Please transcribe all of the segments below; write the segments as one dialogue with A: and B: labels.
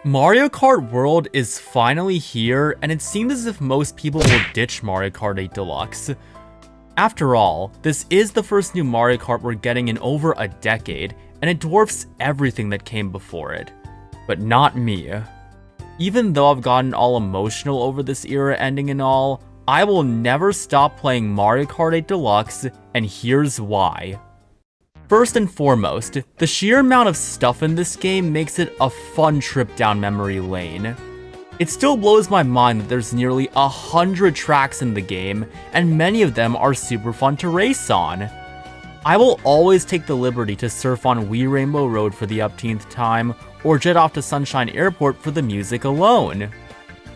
A: Mario Kart World is finally here, and it seems as if most people will ditch Mario Kart 8 Deluxe. After all, this is the first new Mario Kart we're getting in over a decade, and it dwarfs everything that came before it. But not me. Even though I've gotten all emotional over this era ending and all, I will never stop playing Mario Kart 8 Deluxe, and here's why. First and foremost, the sheer amount of stuff in this game makes it a fun trip down memory lane. It still blows my mind that there's nearly 100 tracks in the game, and many of them are super fun to race on. I will always take the liberty to surf on Wii Rainbow Road for the upteenth time, or jet off to Sunshine Airport for the music alone.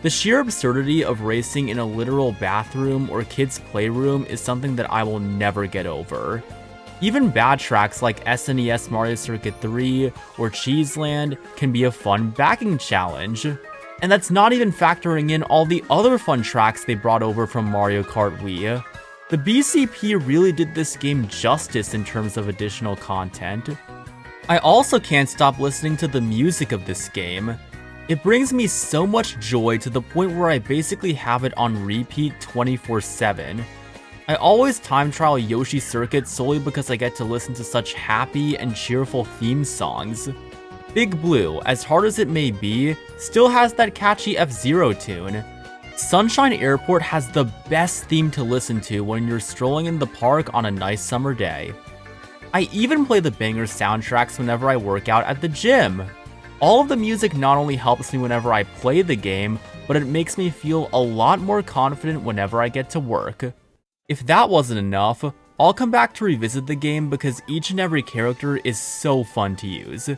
A: The sheer absurdity of racing in a literal bathroom or kid's playroom is something that I will never get over. Even bad tracks like SNES Mario Circuit 3 or Cheeseland can be a fun backing challenge. And that's not even factoring in all the other fun tracks they brought over from Mario Kart Wii. The BCP really did this game justice in terms of additional content. I also can't stop listening to the music of this game. It brings me so much joy to the point where I basically have it on repeat 24/7. I always time trial Yoshi Circuit solely because I get to listen to such happy and cheerful theme songs. Big Blue, as hard as it may be, still has that catchy F-Zero tune. Sunshine Airport has the best theme to listen to when you're strolling in the park on a nice summer day. I even play the banger soundtracks whenever I work out at the gym. All of the music not only helps me whenever I play the game, but it makes me feel a lot more confident whenever I get to work. If that wasn't enough, I'll come back to revisit the game because each and every character is so fun to use.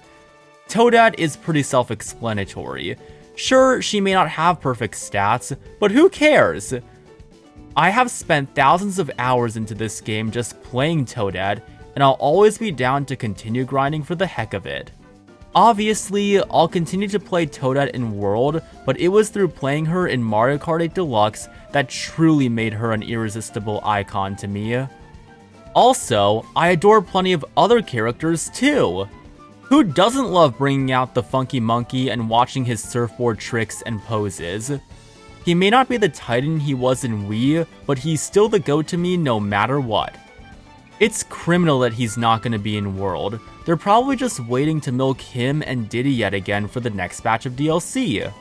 A: Toadette is pretty self-explanatory. Sure, she may not have perfect stats, but who cares? I have spent thousands of hours into this game just playing Toadette, and I'll always be down to continue grinding for the heck of it. Obviously, I'll continue to play Toadette in World, but it was through playing her in Mario Kart 8 Deluxe that truly made her an irresistible icon to me. Also, I adore plenty of other characters too. Who doesn't love bringing out the funky monkey and watching his surfboard tricks and poses? He may not be the titan he was in Wii, but he's still the go to me no matter what. It's criminal that he's not going to be in World. They're probably just waiting to milk him and Diddy yet again for the next batch of DLC.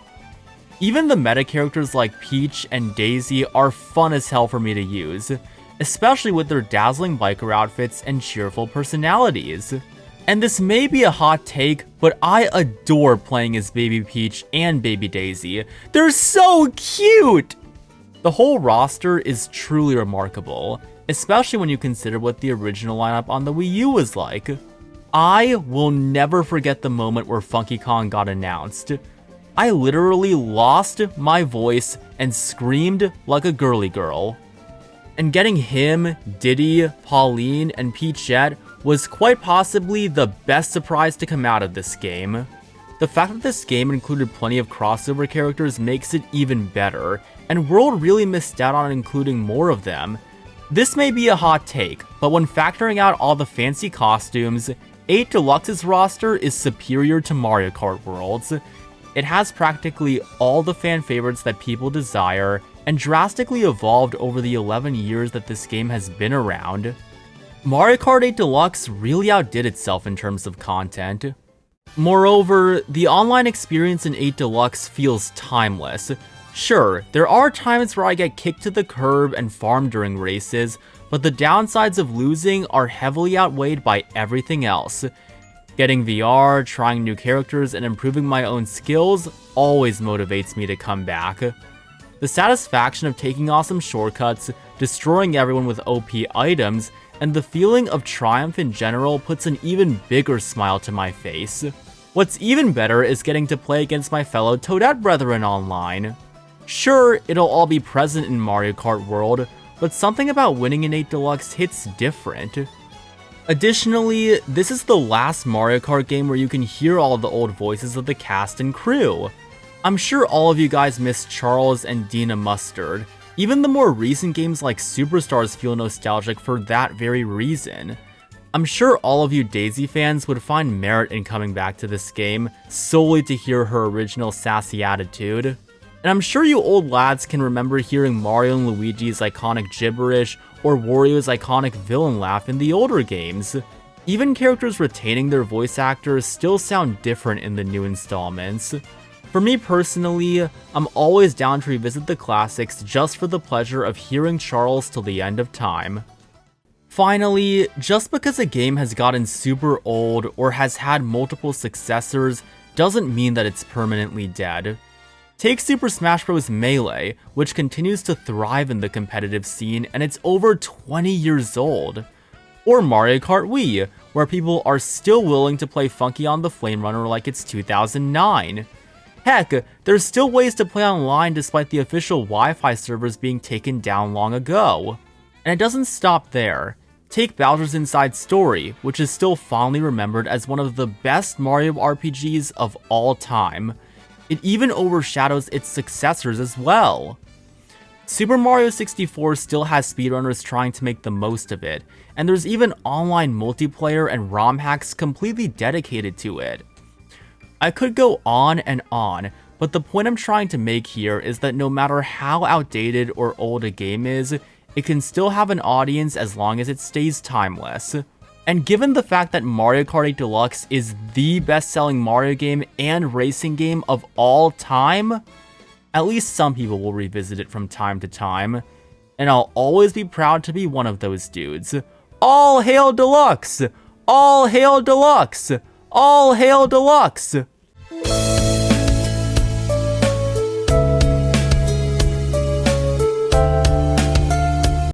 A: Even the meta characters like Peach and Daisy are fun as hell for me to use, especially with their dazzling biker outfits and cheerful personalities. And this may be a hot take, but I adore playing as Baby Peach and Baby Daisy. They're so cute! The whole roster is truly remarkable, especially when you consider what the original lineup on the Wii U was like. I will never forget the moment where Funky Kong got announced. I literally lost my voice and screamed like a girly girl. And getting him, Diddy, Pauline, and Peachette was quite possibly the best surprise to come out of this game. The fact that this game included plenty of crossover characters makes it even better, and World really missed out on including more of them. This may be a hot take, but when factoring out all the fancy costumes, 8 Deluxe's roster is superior to Mario Kart World's. It has practically all the fan favorites that people desire, and drastically evolved over the 11 years that this game has been around. Mario Kart 8 Deluxe really outdid itself in terms of content. Moreover, the online experience in 8 Deluxe feels timeless. Sure, there are times where I get kicked to the curb and farmed during races, but the downsides of losing are heavily outweighed by everything else. Getting VR, trying new characters, and improving my own skills always motivates me to come back. The satisfaction of taking awesome shortcuts, destroying everyone with OP items, and the feeling of triumph in general puts an even bigger smile to my face. What's even better is getting to play against my fellow Toadette brethren online. Sure, it'll all be present in Mario Kart World, but something about winning in 8 Deluxe hits different. Additionally, this is the last Mario Kart game where you can hear all of the old voices of the cast and crew. I'm sure all of you guys miss Charles and Dina Mustard. Even the more recent games like Superstars feel nostalgic for that very reason. I'm sure all of you Daisy fans would find merit in coming back to this game solely to hear her original sassy attitude. And I'm sure you old lads can remember hearing Mario and Luigi's iconic gibberish or Wario's iconic villain laugh in the older games. Even characters retaining their voice actors still sound different in the new installments. For me personally, I'm always down to revisit the classics just for the pleasure of hearing Charles till the end of time. Finally, just because a game has gotten super old or has had multiple successors doesn't mean that it's permanently dead. Take Super Smash Bros. Melee, which continues to thrive in the competitive scene and it's over 20 years old. Or Mario Kart Wii, where people are still willing to play Funky on the Flame Runner like it's 2009. Heck, there's still ways to play online despite the official Wi-Fi servers being taken down long ago. And it doesn't stop there. Take Bowser's Inside Story, which is still fondly remembered as one of the best Mario RPGs of all time. It even overshadows its successors as well. Super Mario 64 still has speedrunners trying to make the most of it, and there's even online multiplayer and ROM hacks completely dedicated to it. I could go on and on, but the point I'm trying to make here is that no matter how outdated or old a game is, it can still have an audience as long as it stays timeless. And given the fact that Mario Kart 8 Deluxe is the best-selling Mario game and racing game of all time, at least some people will revisit it from time to time, and I'll always be proud to be one of those dudes. All hail Deluxe! All hail Deluxe! All hail Deluxe!